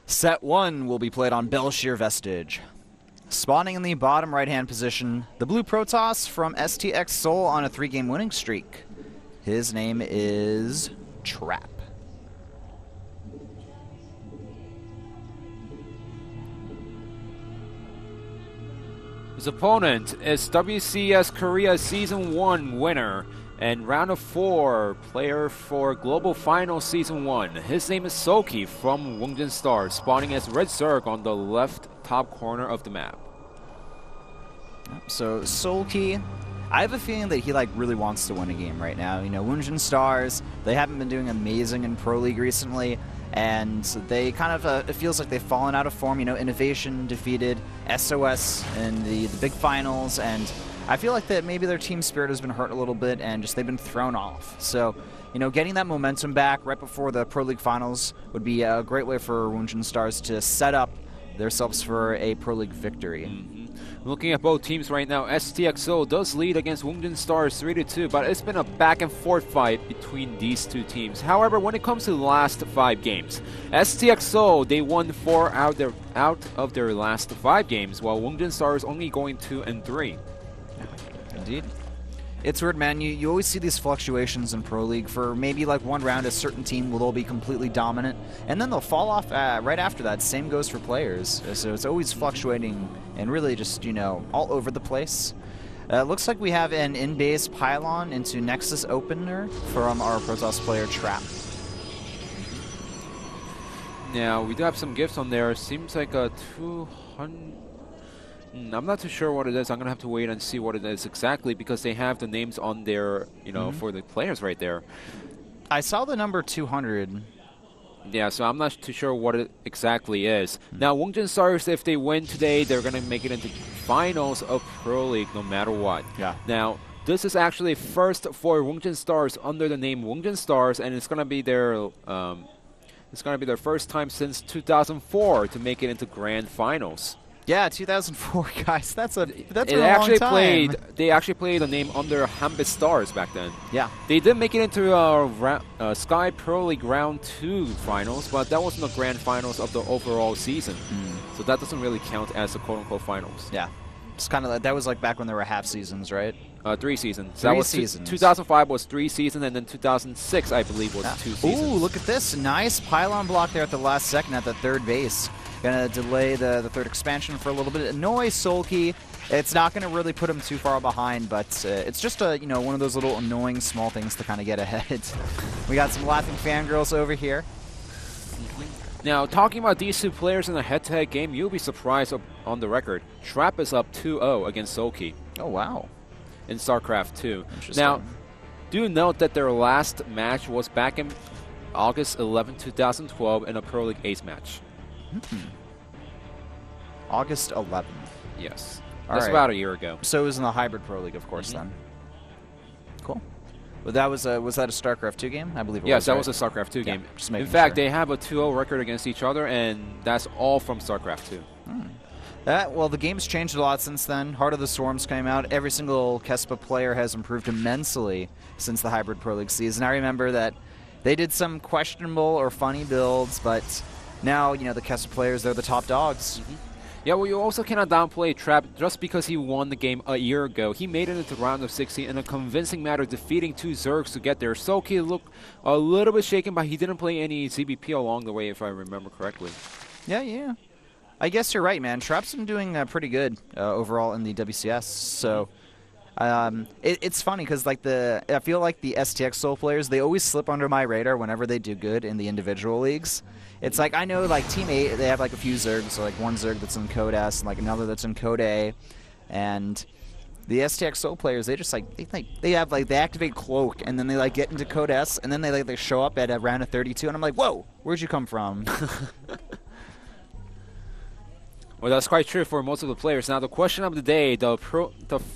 Set 1 will be played on Bel'Shir Vestige. Spawning in the bottom right-hand position, the blue Protoss from STX Seoul on a 3-game winning streak. His name is Trap. His opponent is WCS Korea Season 1 winner and Round of 4 player for Global Finals Season 1. His name is SoulKey from WOONGJIN Stars, spawning as Red Zerg on the left top corner of the map. So SoulKey, I have a feeling that he really wants to win a game right now. You know, WOONGJIN Stars, they haven't been doing amazing in Pro League recently, and they kind of, it feels like they've fallen out of form. You know, Innovation defeated SOS in the big finals, and I feel like that maybe their team spirit has been hurt a little bit, and just they've been thrown off. So, you know, getting that momentum back right before the Pro League finals would be a great way for WOONGJIN Stars to set up themselves for a Pro League victory. Looking at both teams right now, STX Seoul does lead against WOONGJIN Stars 3-2, but it's been a back-and-forth fight between these two teams. However, when it comes to the last 5 games, STX Seoul, they won 4 out of their last 5 games, while WOONGJIN Stars only going 2 and 3. Indeed. It's weird, man. You always see these fluctuations in Pro League. For maybe one round, a certain team will all be completely dominant, and then they'll fall off right after that. Same goes for players. So it's always fluctuating and really just, you know, all over the place. Looks like we have an in-base pylon into Nexus opener from our Protoss player Trap. Now, we do have some gifts on there. Seems like a 200... I'm not too sure what it is. I'm going to have to wait and see what it is exactly, because they have the names on there, you know, for the players right there. I saw the number 200. Yeah, so I'm not too sure what it exactly is. Now, WOONGJIN Stars, if they win today, they're going to make it into finals of Pro League no matter what. Yeah. Now, this is actually first for WOONGJIN Stars under the name WOONGJIN Stars, and it's going to be their first time since 2004 to make it into grand finals. Yeah, 2004, guys. That's a long time. time. They actually played the name under Hambit Stars back then. Yeah. They did make it into Sky Pro League Round 2 finals, but that wasn't the grand finals of the overall season. So that doesn't really count as the quote-unquote finals. Yeah. It's kind of that was back when there were half seasons, right? 3 seasons. 3 seasons. 2005 was 3 seasons, and then 2006, I believe, was 2 seasons. Ooh, look at this. Nice pylon block there at the last second at the third base. Gonna delay the third expansion for a little bit. Annoy SoulKey. It's not gonna really put him too far behind, but it's just one of those little annoying small things to kind of get ahead. We got some laughing fangirls over here. Now, talking about these two players in a head-to-head game, you'll be surprised on the record. Trap is up 2-0 against SoulKey. Oh, wow. In Starcraft2. Interesting. Now, do note that their last match was back in August 11, 2012 in a Pro League Ace match. August 11th. Yes. That's That's about a year ago. So it was in the Hybrid Pro League, of course, then. Cool. Well, that was that a StarCraft2 game? I believe it was. Yes, that right? was a StarCraft2 game. Just In fact, they have a 2-0 record against each other, and that's all from StarCraft2. Well, the game's changed a lot since then. Heart of the Swarms came out. Every single Kespa player has improved immensely since the Hybrid Pro League season. I remember that they did some questionable or funny builds, but now, you know, the Kespa players, they're the top dogs. Yeah, well, you also cannot downplay Trap just because he won the game a year ago. He made it into round of 16 in a convincing manner, defeating 2 Zergs to get there. SoulKey looked a little bit shaken, but he didn't play any ZBP along the way, if I remember correctly. Yeah. I guess you're right, man. Trap's been doing pretty good overall in the WCS. So it's funny because I feel like the STX Seoul players, they always slip under my radar whenever they do good in the individual leagues. It's like, I know, Team 8, they have a few Zergs, so one Zerg that's in Code S and another that's in Code A, and the STX Seoul players, they just they activate Cloak, and then they get into Code S, and then they show up at a round of 32, and I'm like, whoa, where'd you come from? Well, that's quite true for most of the players. Now, the question of the day, the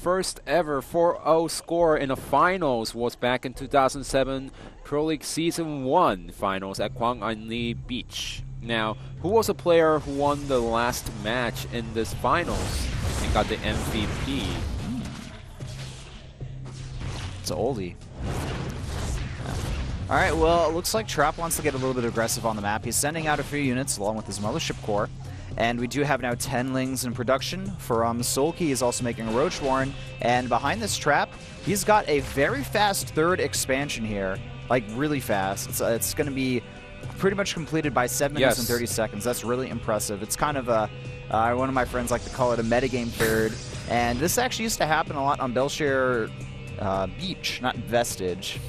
first ever 4-0 score in the finals was back in 2007 Pro League Season 1 finals at Gwanghwamun Beach. Now, who was a player who won the last match in this finals and got the MVP? It's an oldie. All right, well, it looks like Trap wants to get a little bit aggressive on the map. He's sending out a few units along with his Mothership Core. And we do have now 10 Lings in production. From SoulKey is also making a Roach Warren. And behind this Trap, he's got a very fast third expansion here. Like, really fast. It's going to be pretty much completed by 7 minutes and 30 seconds. That's really impressive. It's kind of a, one of my friends like to call it a metagame third. And this actually used to happen a lot on Bel'Shir Beach, not Vestige.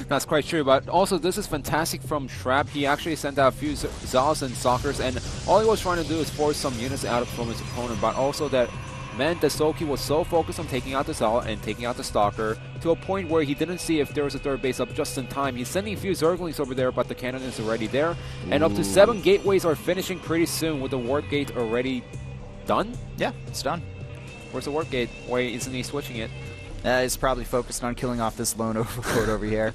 That's quite true, but also this is fantastic from Trap. He actually sent out a few Zals and Stalkers, and all he was trying to do is force some units out from his opponent, but also that meant that SoulKey was so focused on taking out the Zal and taking out the Stalker to a point where he didn't see if there was a third base up just in time. He's sending a few Zerglings over there, but the cannon is already there, and up to 7 gateways are finishing pretty soon with the Warp Gate already done? Yeah, it's done. Where's the Warp Gate? Why isn't he switching it? He's probably focused on killing off this lone overlord over here.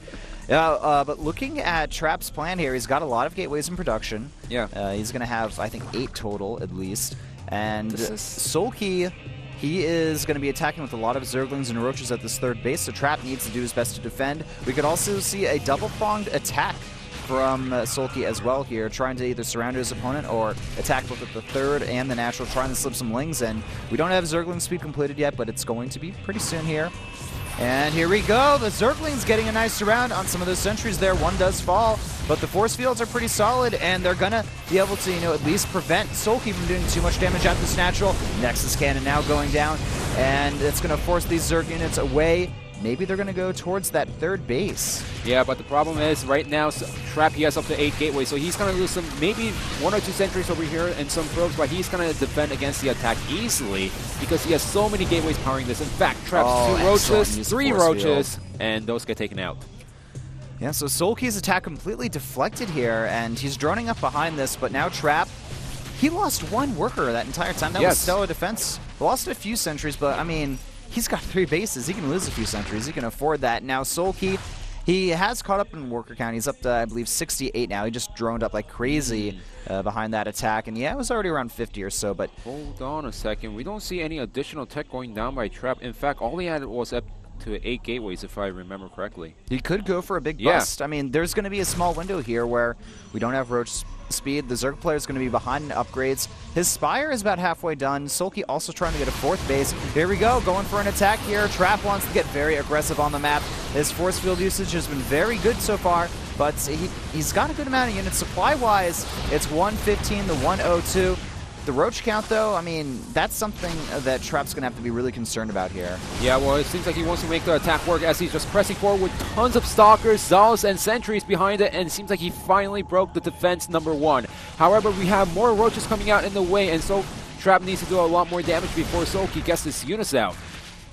But looking at Trap's plan here, he's got a lot of gateways in production. Yeah. He's going to have, I think, 8 total at least. And SoulKey, he is going to be attacking with a lot of Zerglings and Roaches at this third base, so Trap needs to do his best to defend. We could also see a double-pronged attack from SoulKey as well here, trying to either surround his opponent or attack both at the third and the natural, trying to slip some Lings in. We don't have Zergling speed completed yet, but it's going to be pretty soon here. And here we go. The Zergling's getting a nice surround on some of those sentries there. One does fall, but the force fields are pretty solid, and they're going to be able to, at least prevent SoulKey from doing too much damage at this natural. Nexus Cannon now going down, and it's going to force these Zerg units away. Maybe they're going to go towards that third base. Yeah, but the problem is right now, Trap, he has up to 8 gateways, so he's going to lose some, maybe 1 or 2 sentries over here and some probes, but he's going to defend against the attack easily because he has so many gateways powering this. In fact, Trap's 2 Roaches, 3 Roaches, and those get taken out. Yeah, so SoulKey's attack completely deflected here, and he's droning up behind this, but now Trap, he lost 1 worker that entire time. That was stellar defense. Lost a few sentries, but I mean, he's got 3 bases. He can lose a few sentries. He can afford that. Now, SoulKey, he has caught up in worker count. He's up to, I believe, 68 now. He just droned up like crazy behind that attack. And yeah, it was already around 50 or so, but... Hold on a second. We don't see any additional tech going down by Trap. In fact, all he had was up to 8 gateways, if I remember correctly. He could go for a big bust. I mean, there's going to be a small window here where we don't have Roach speed. The Zerg player is going to be behind in upgrades. His Spire is about halfway done. SoulKey also trying to get a 4th base. Here we go, going for an attack here. Trap wants to get very aggressive on the map. His force field usage has been very good so far, but he's got a good amount of units. Supply-wise, it's 115 to 102. The Roach count, though, I mean, that's something that Trap's going to have to be really concerned about here. Yeah, well, it seems like he wants to make the attack work as he's just pressing forward with tons of Stalkers, Zals, and Sentries behind it, and it seems like he finally broke the defense #1. However, we have more Roaches coming out in the way, and so Trap needs to do a lot more damage before SoulKey gets his units out.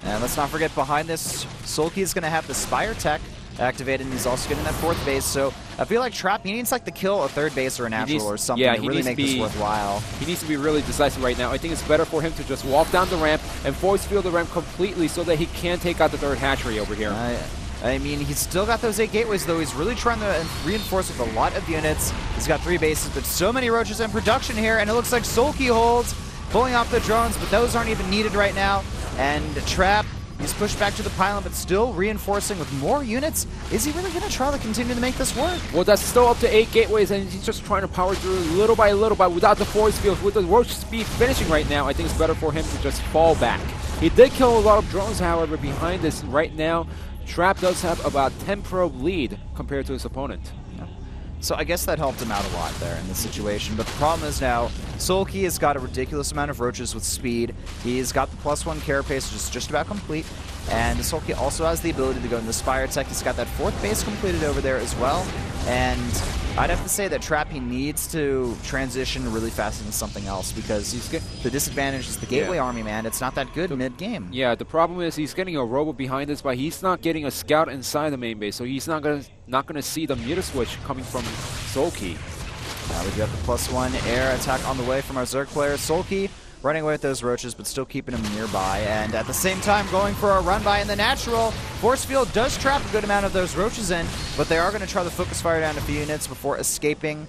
And let's not forget, behind this, SoulKey is going to have the Spire tech activated, and he's also getting that 4th base, so I feel like Trap, he needs like to kill a 3rd base or a natural or something to really make this worthwhile. He needs to be really decisive right now. I think it's better for him to just walk down the ramp and force field the ramp completely so that he can take out the 3rd hatchery over here. I mean, he's still got those 8 gateways, though. He's really trying to reinforce with a lot of units. He's got 3 bases, but so many Roaches in production here, and it looks like SoulKey holds, pulling off the drones, but those aren't even needed right now. And Trap, he's pushed back to the pylon, but still reinforcing with more units. Is he really going to try to continue to make this work? Well, that's still up to 8 gateways, and he's just trying to power through little by little, but without the force field. With the Roach speed finishing right now, I think it's better for him to just fall back. He did kill a lot of drones, however, behind this right now. Trap does have about 10 probe lead compared to his opponent. So I guess that helped him out a lot there in this situation. But the problem is now, SoulKey has got a ridiculous amount of Roaches with speed. He's got the +1 carapace, which is just about complete. And SoulKey also has the ability to go in the Spire tech. He's got that 4th base completed over there as well. And I'd have to say that Trap, he needs to transition really fast into something else because the disadvantage is the Gateway Army, man. It's not that good mid-game. Yeah, the problem is he's getting a Robo behind us, but he's not getting a Scout inside the main base, so he's not gonna see the Muta Switch coming from SoulKey. We've got the +1 air attack on the way from our Zerg player. SoulKey running away with those Roaches, but still keeping them nearby. And at the same time, going for a run-by in the natural. Force field does trap a good amount of those Roaches in, but they are going to try to focus fire down a few units before escaping.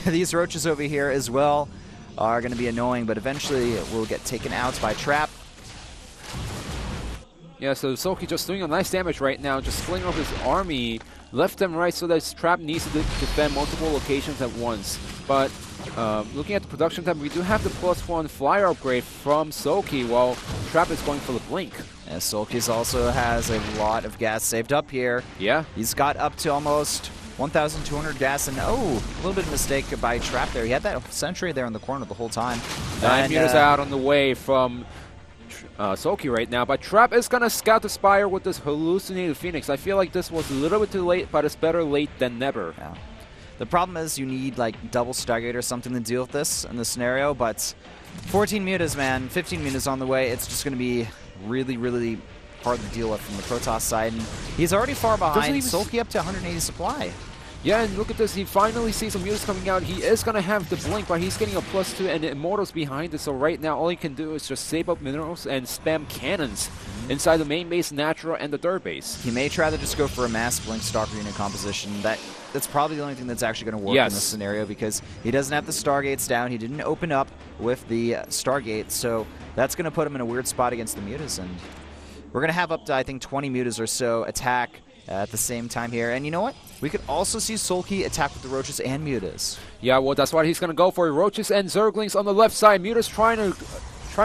These roaches over here as well are going to be annoying, but eventually will get taken out by Trap. Yeah, so SoulKey just doing a nice damage right now, just splitting up his army left and right so that his Trap needs to defend multiple locations at once. But looking at the production tab, we do have the +1 flyer upgrade from SoulKey while Trap is going for the blink. And SoulKey also has a lot of gas saved up here. Yeah. He's got up to almost 1,200 gas, and oh, a little bit of mistake by Trap there. He had that sentry there in the corner the whole time. And Muta's out on the way from SoulKey right now, but Trap is going to scout the Spire with this hallucinated Phoenix. I feel like this was a little bit too late, but it's better late than never. Yeah. The problem is you need like double Stargate or something to deal with this in this scenario, but 14 mutas, man, 15 mutas on the way. It's just going to be really, really hard to deal with from the Protoss side. And he's already far behind. SoulKey up to 180 supply. Yeah, and look at this. He finally sees some mutas coming out. He is going to have the blink, but he's getting a +2 and the Immortals behind it. So right now, all he can do is just save up minerals and spam cannons inside the main base, natural, and the third base. He may try to just go for a mass blink Stalker unit composition. That's probably the only thing that's actually going to work in this scenario because he doesn't have the Stargates down. He didn't open up with the Stargate, so that's going to put him in a weird spot against the mutas. And we're going to have up to, I think, 20 mutas or so attack at the same time here. And you know what? We could also see SoulKey attack with the Roaches and mutas. Yeah, well, that's what he's going to go for. Roaches and Zerglings on the left side. Mutas trying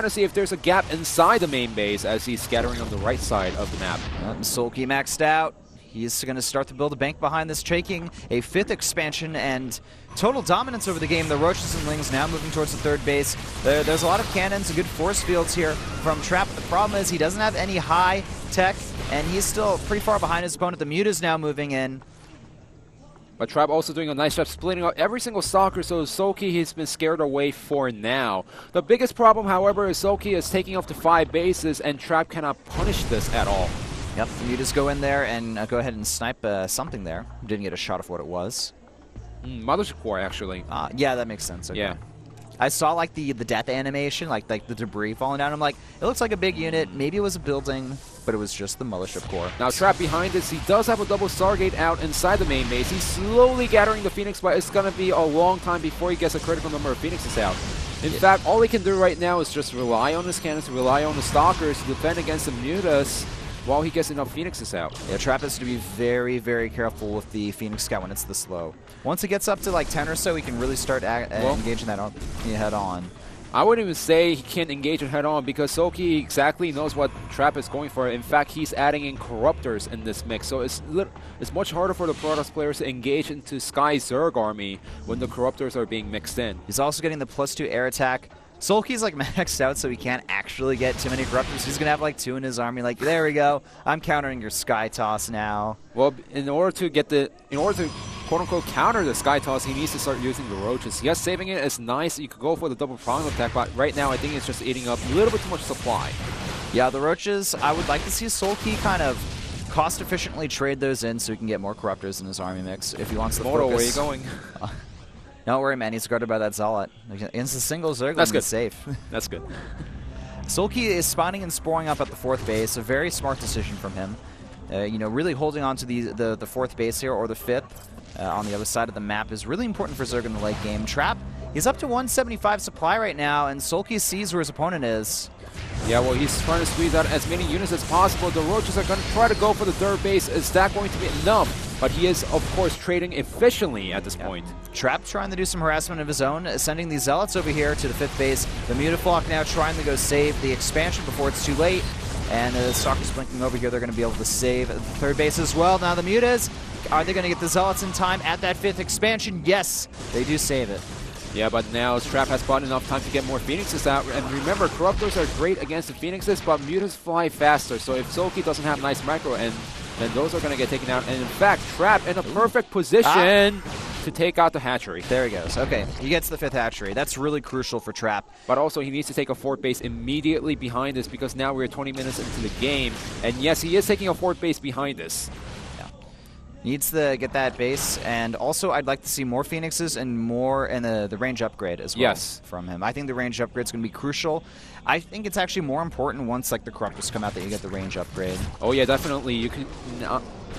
to see if there's a gap inside the main base as he's scattering on the right side of the map. SoulKey maxed out. He's going to start to build a bank behind this, taking a 5th expansion and total dominance over the game. The Roaches and Lings now moving towards the third base. There's a lot of cannons and good force fields here from Trap. The problem is he doesn't have any high tech, and he's still pretty far behind his opponent. The Muta's now moving in. But Trap also doing a nice job splitting up every single Stalker, so SoulKey has been scared away for now. The biggest problem, however, is SoulKey is taking off to 5 bases, and Trap cannot punish this at all. Yep, the Mutas go in there and go ahead and snipe something there. Didn't get a shot of what it was. Mothership Core, actually. Yeah, that makes sense. Okay. Yeah. I saw like the death animation, like the debris falling down. I'm like, it looks like a big unit. Maybe it was a building, but it was just the Mothership Core. Now Trap behind this, he does have a double Stargate out inside the main base. He's slowly gathering the Phoenix, but it's going to be a long time before he gets a critical number of Phoenixes out. In fact, all he can do right now is just rely on his cannons, rely on the Stalkers to defend against the Mutas while he gets enough Phoenixes out. Yeah, Trap has to be very, very careful with the Phoenix Scout when it's this low. Once it gets up to like 10 or so, he can really start engaging that head on. I wouldn't even say he can't engage it head on because SoulKey exactly knows what Trap is going for. In fact, he's adding in Corruptors in this mix, so it's much harder for the Protoss players to engage into Sky Zerg army when the Corruptors are being mixed in. He's also getting the +2 air attack. SoulKey's like maxed out, so he can't actually get too many Corruptors. He's gonna have like 2 in his army. Like, there we go. I'm countering your Sky Toss now. Well, in order to quote-unquote counter the Sky Toss, he needs to start using the Roaches. Yes, saving it is nice. You could go for the double prong attack, but right now I think it's just eating up a little bit too much supply. Yeah, the Roaches, I would like to see SoulKey kind of cost-efficiently trade those in so he can get more Corruptors in his army mix if he wants to focus. Where are you going? Don't worry, man. He's guarded by that Zealot. Against a single Zerg, that's good. Safe. That's good. SoulKey is spawning and sporing up at the 4th base. A very smart decision from him. You know, really holding on to the 4th base here, or the 5th on the other side of the map is really important for Zerg in the late game. Trap, he's up to 175 supply right now, and SoulKey sees where his opponent is. Yeah, well, he's trying to squeeze out as many units as possible. The Roaches are going to try to go for the 3rd base. Is that going to be enough? But he is, of course, trading efficiently at this point. Trap trying to do some harassment of his own, sending these Zealots over here to the 5th base. The Mutaflock now trying to go save the expansion before it's too late. And the Stalkers blinking over here. They're going to be able to save the 3rd base as well. Now the Mutas, are they going to get the Zealots in time at that 5th expansion? Yes, they do save it. Yeah, but now Trap has bought enough time to get more Phoenixes out. And remember, Corruptors are great against the Phoenixes, but Mutas fly faster. So if SoulKey doesn't have nice micro, and then those are going to get taken out. And in fact, Trap in a perfect position to take out the hatchery. There he goes. Okay, he gets the 5th hatchery. That's really crucial for Trap. But also, he needs to take a 4th base immediately behind this because now we're 20 minutes into the game. And yes, he is taking a 4th base behind this. Needs to get that base, and also I'd like to see more Phoenixes and more and the range upgrade as well from him. I think the range upgrade is going to be crucial. I think it's actually more important once like the Corruptors come out that you get the range upgrade. Oh yeah, definitely. You can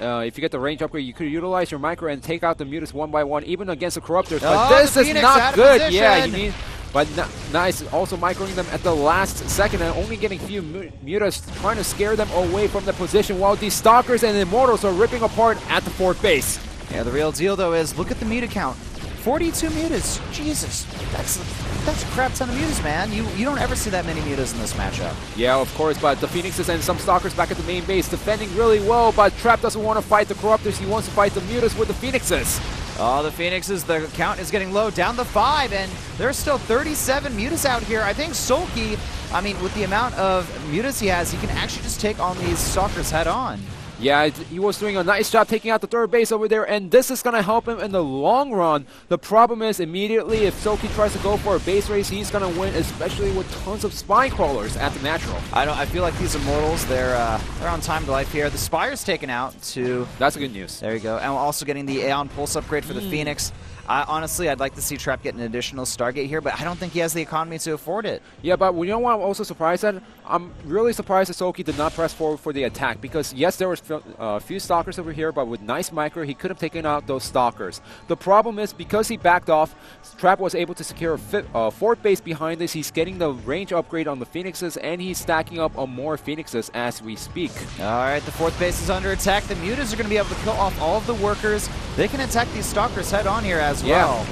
if you get the range upgrade, you could utilize your micro and take out the Mutas one by one, even against the Corruptors. But this is not good. Yeah, you need. But nice, also microing them at the last second and only getting few Mutas, trying to scare them away from the position while these Stalkers and Immortals are ripping apart at the fourth base. Yeah, the real deal though is, look at the Muta count. 42 Mutas. Jesus, that's a crap ton of Mutas, man. You don't ever see that many Mutas in this matchup. Yeah, of course, but the Phoenixes and some Stalkers back at the main base defending really well, but Trap doesn't want to fight the Corruptors, he wants to fight the Mutas with the Phoenixes. Oh, the Phoenixes, the count is getting low, down to 5, and there's still 37 Mutas out here. I think SoulKey, I mean, with the amount of Mutas he has, he can actually just take on these Stalkers head on. Yeah, he was doing a nice job taking out the third base over there, and this is going to help him in the long run. The problem is, immediately, if SoulKey tries to go for a base race, he's going to win, especially with tons of Spine Crawlers at the natural. I feel like these Immortals, they're on time to life here. The Spire's taken out to... That's good news. There you go. And we're also getting the Aeon Pulse upgrade for the Phoenix. Honestly, I'd like to see Trap get an additional Stargate here, but I don't think he has the economy to afford it. Yeah, but you know what I'm also surprised at? I'm really surprised that SoulKey did not press forward for the attack, because yes, there was a few Stalkers over here, but with nice micro, he could have taken out those Stalkers. The problem is, because he backed off, Trap was able to secure a fourth base behind this. He's getting the range upgrade on the Phoenixes, and he's stacking up on more Phoenixes as we speak. All right, the fourth base is under attack. The Mutas are going to be able to kill off all of the workers. They can attack these Stalkers head on here as well.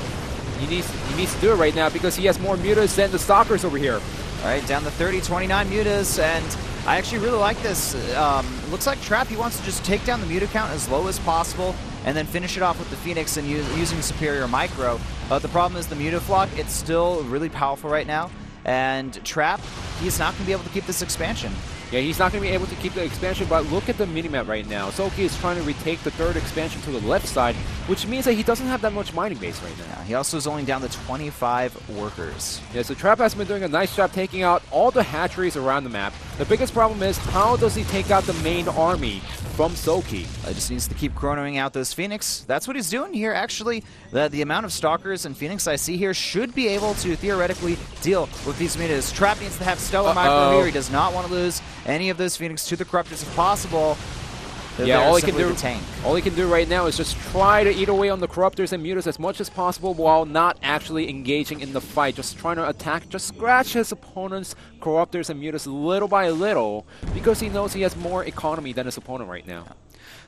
He needs to do it right now because he has more Mutas than the Stalkers over here. All right, down to 30, 29 Mutas, and I actually really like this. It looks like Trap, he wants to just take down the Muta count as low as possible and then finish it off with the Phoenix and using superior micro. But the problem is the Mutaflock, it's still really powerful right now, and Trap, he's not going to be able to keep this expansion. Yeah, he's not going to be able to keep the expansion, but look at the minimap right now. SoulKey is trying to retake the third expansion to the left side, which means that he doesn't have that much mining base right now. Yeah, he also is only down to 25 workers. Yeah, so Trap has been doing a nice job taking out all the hatcheries around the map. The biggest problem is, how does he take out the main army from SoulKey? He just needs to keep chronoing out those Phoenix. That's what he's doing here, actually. The amount of Stalkers and Phoenix I see here should be able to theoretically deal with these Mutas. Trap needs to have Stellar Micro here. He does not want to lose any of those Phoenix to the Corruptors if possible. Yeah, all he can do right now is just try to eat away on the Corruptors and Mutas as much as possible while not actually engaging in the fight. Just trying to attack, just scratch his opponent's Corruptors and Mutas little by little because he knows he has more economy than his opponent right now.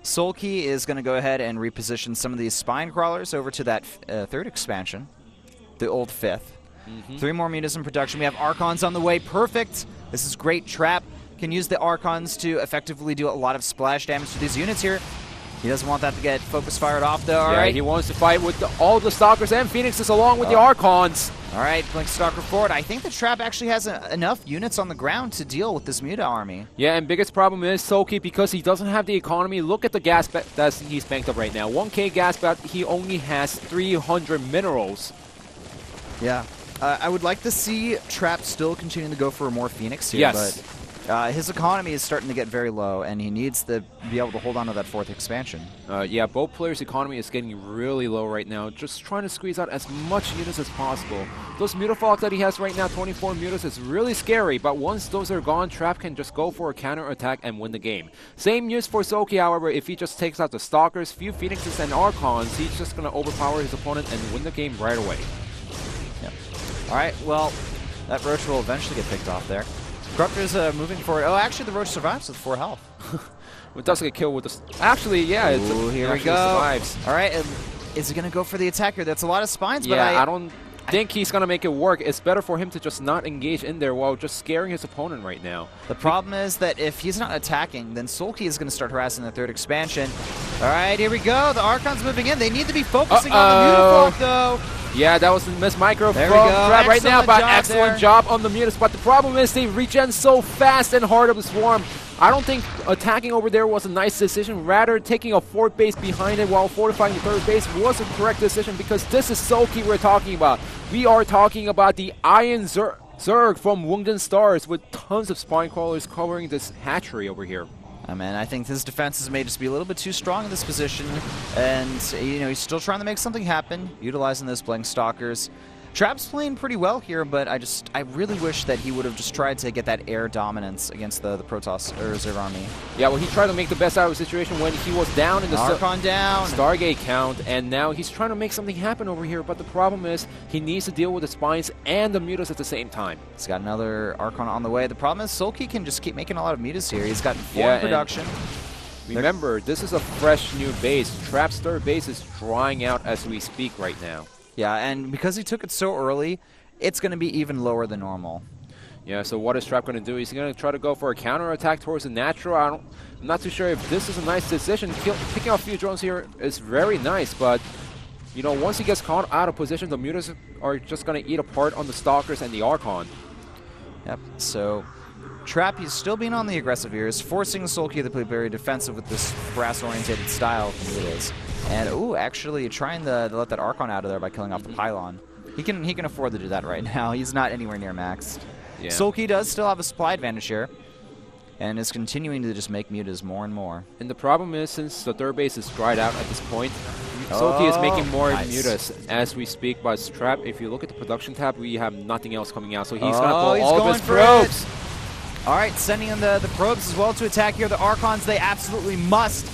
SoulKey is going to go ahead and reposition some of these Spine Crawlers over to that third expansion, the old fifth. 3 more Mutas in production. We have Archons on the way. Perfect. This is great. Trap can use the Archons to effectively do a lot of splash damage to these units here. He doesn't want that to get focus fired off, though. All right. He wants to fight with all the Stalkers and Phoenixes along with the Archons. All right, Blink Stalker forward. I think the Trap actually has enough units on the ground to deal with this Muta army. Yeah, and biggest problem is SoulKey, because he doesn't have the economy. Look at the gas that he's banked up right now. 1K gas, but he only has 300 minerals. Yeah. I would like to see Trap still continuing to go for more Phoenix here, but his economy is starting to get very low, and he needs to be able to hold on to that fourth expansion. Yeah, both players' economy is getting really low right now, just trying to squeeze out as much units as possible. Those Mutaflock that he has right now, 24 Mutas, is really scary, but once those are gone, Trap can just go for a counter-attack and win the game. Same news for SoulKey, however. If he just takes out the Stalkers, few Phoenixes, and Archons, he's just going to overpower his opponent and win the game right away. Yep. All right, well, that Roach will eventually get picked off there. Corruptor's moving forward. Oh, actually, the Roach survives with 4 health. It does get killed with the... Actually, yeah. Ooh, here we go. Survives. All right, is he going to go for the attacker? That's a lot of spines, but I don't think he's going to make it work. It's better for him to just not engage in there while just scaring his opponent right now. The problem is that if he's not attacking, then SoulKey is going to start harassing the third expansion. All right, here we go. The Archon's moving in. They need to be focusing on the Mutaflock, though. Yeah, that was the miss micro from Trap right now, but excellent job on the Mutas. But the problem is they regen so fast and hard of the Swarm. I don't think attacking over there was a nice decision. Rather, taking a fourth base behind it while fortifying the third base was a correct decision, because this is SoulKey we're talking about. We are talking about the Iron Zerg from WOONGJIN Stars with tons of Spine Crawlers covering this hatchery over here. And I think his defenses may just be a little bit too strong in this position, and you know, he's still trying to make something happen, utilizing those Blink Stalkers. Trap's playing pretty well here, but I really wish that he would have just tried to get that air dominance against the Protoss or Zerg army. Yeah, well, he tried to make the best out of the situation when he was down in the Archon down. Stargate count, and now he's trying to make something happen over here, but the problem is he needs to deal with the Spines and the Mutas at the same time. He's got another Archon on the way. The problem is SoulKey can just keep making a lot of Mutas here. He's got 4 in production. Remember, this is a fresh new base. Trap's third base is drying out as we speak right now. Yeah, and because he took it so early, it's going to be even lower than normal. Yeah, so what is Trap going to do? He's going to try to go for a counter-attack towards the natural. I'm not too sure if this is a nice decision. Picking off a few drones here is very nice, but you know, once he gets caught out of position, the Mutas are just going to eat apart on the Stalkers and the Archon. Yep, so Trap, he's still being on the aggressive here. He's forcing SoulKey to play very defensive with this brass-orientated style. It is. And, ooh, actually trying to let that Archon out of there by killing off the pylon. He can afford to do that right now. He's not anywhere near maxed. Yeah. SoulKey does still have a supply advantage here, and is continuing to just make Mutas more and more. And the problem is, since the third base is dried out at this point, SoulKey is making more Mutas as we speak, but Trap, if you look at the production tab, we have nothing else coming out, so he's going to pull all of his probes. All right, sending in the probes as well to attack here. The Archons, they absolutely must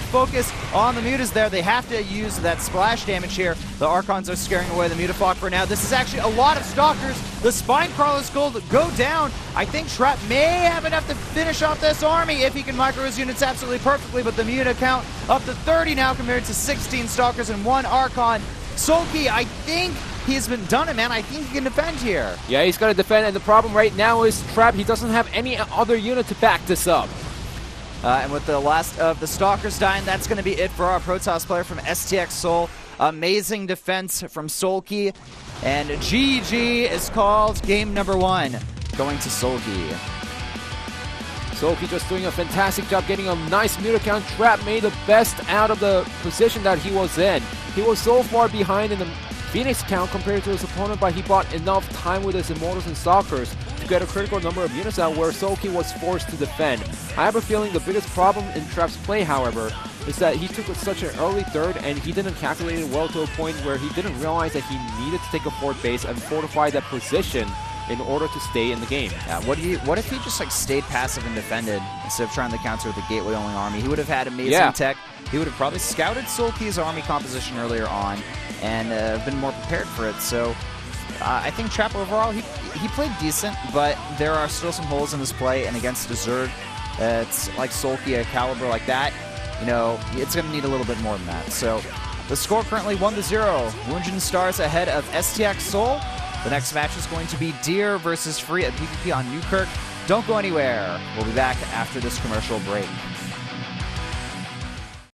focus on the Mutas there. They have to use that splash damage here. The Archons are scaring away the Mutafog for now. This is actually a lot of Stalkers. The Spine Crawlers go down. I think Trap may have enough to finish off this army if he can micro his units absolutely perfectly, but the Muta count up to 30 now compared to 16 Stalkers and 1 Archon. SoulKey, I think he's been done it, man. I think he can defend here. Yeah, he's going to defend, and the problem right now is Trap, he doesn't have any other unit to back this up. And with the last of the Stalkers dying, that's going to be it for our Protoss player from STX Seoul. Amazing defense from SoulKey. And GG is called game number 1, going to SoulKey. SoulKey just doing a fantastic job getting a nice Muta count. Trap made the best out of the position that he was in. He was so far behind in the Phoenix count compared to his opponent, but he bought enough time with his Immortals and Stalkers to get a critical number of units out where SoulKey was forced to defend. I have a feeling the biggest problem in Trap's play, however, is that he took such an early third and he didn't calculate it well to a point where he didn't realize that he needed to take a fourth base and fortify that position in order to stay in the game. Yeah, what if he just like stayed passive and defended instead of trying to counter with the gateway-only army? He would have had amazing tech. He would have probably scouted SoulKey's army composition earlier on and been more prepared for it. So I think Trap overall, he played decent, but there are still some holes in his play, and against a Zerg it's like SoulKey, a caliber like that, you know, it's going to need a little bit more than that. So the score currently 1-0. WOONGJIN Stars ahead of STX Seoul. The next match is going to be Deer versus Free at PvP on Newkirk. Don't go anywhere. We'll be back after this commercial break.